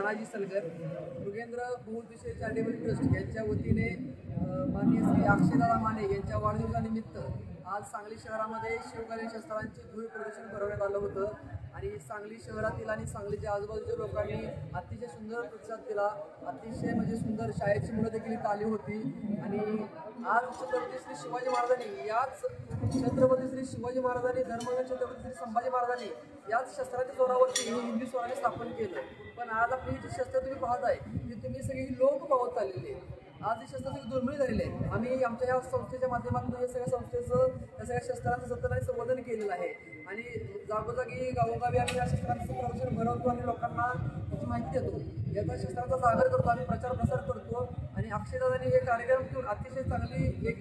तानाजी सलगर मृगेंद्र बहुउद्देशीय charitable trust यांच्या वतीने माननीय श्री अक्षयदादा माने यांच्या वाढदिवसानिमित्त आज सांगली शहरामध्ये शिवकालीन शस्त्रांचे भव्य प्रदर्शन भरवण्यात आलं होतं आणि सांगली शहरातील आणि सांगलीच्या आजूबाजूच्या लोकांनी अतिशय सुंदर प्रतिसाद दिला। अतिशय म्हणजे सुंदर शाळेची मुलं देखील इथं आली होती आणि आज छत्रपती श्री शिवाजी महाराजांनी छत्रपती श्री शिवाजी महाराजांनी धर्मवीर छत्रपती श्री संभाजी महाराजांनी याच शस्त्राच्या जोरावरती हे हिंदवी स्वराज्य स्थापन केलं। पण आज आपली जी शस्त्र तुम्ही पाहताय ती तुम्ही सगळी लोप पावत चाललेली आहे। आज ही शस्त्र सगळी दुर्मिळ झालेली आहे। आम्ही आमच्या या संस्थेच्या माध्यमातून या सगळ्या संस्थेचं या सगळ्या शस्त्रांचं जतन आणि संवर्धन केलेलं आहे आणि जागोजागी गावोगावी आम्ही या शस्त्रांचं प्रदर्शन भरवतो आणि लोकांना त्याची माहिती देतो। याचा शस्त्रांचा सागर करतो, आम्ही प्रचार प्रसार करतो आणि अक्षयदादांनी हे कार्यक्रम घेऊन अतिशय चांगली एक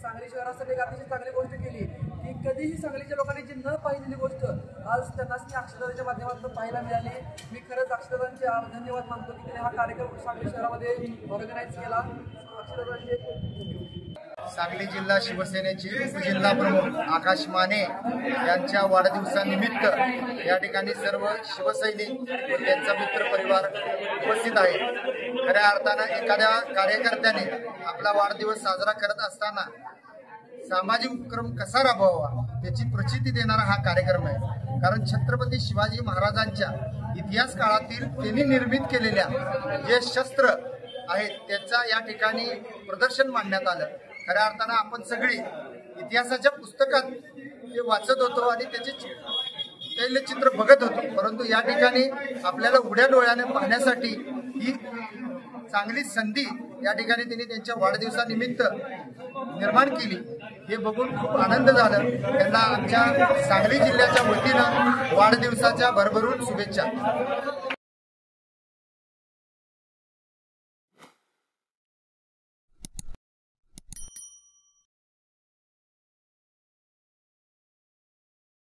सांगली शहरासाठी एक अतिशय चांगली गोष्ट केली की कधीही सांगलीच्या लोकांनी जी न पाहिलेली गोष्ट आज त्यांना अक्षयदादाच्या माध्यमातून पाहायला मिळाली। मी खरंच अक्षयदादांचे धन्यवाद मानतो की त्यांनी हा कार्यक्रम सांगली शहरामध्ये ऑर्गनाईज केला। सांगली जिल्हा शिवसेनेचे उपजिल्हा प्रमुख आकाश माने यांच्या वाढदिवसानिमित्त या ठिकाणी सर्व शिवसैनिक व त्यांचा मित्र परिवार उपस्थित आहे। खऱ्या अर्थानं एखाद्या कार्यकर्त्याने आपला वाढदिवस साजरा करत असताना सामाजिक उपक्रम कसा राबवावा त्याची प्रचिती देणारा हा कार्यक्रम आहे। कारण छत्रपती शिवाजी महाराजांच्या इतिहास काळातील त्यांनी निर्मित केलेल्या जे शस्त्र आहेत त्यांचा या ठिकाणी प्रदर्शन मांडण्यात आलं। खऱ्या अर्थानं आपण सगळी इतिहासाच्या पुस्तकात ते वाचत होतो आणि त्याचे चित्र बघत होतो, परंतु या ठिकाणी आपल्याला उघड्या डोळ्याने पाहण्यासाठी ही चांगली संधी या ठिकाणी त्यांनी त्यांच्या वाढदिवसानिमित्त निर्माण केली। हे बघून खूप आनंद झाला। त्यांना आमच्या सांगली जिल्ह्याच्या वतीनं वाढदिवसाच्या भरभरून शुभेच्छा।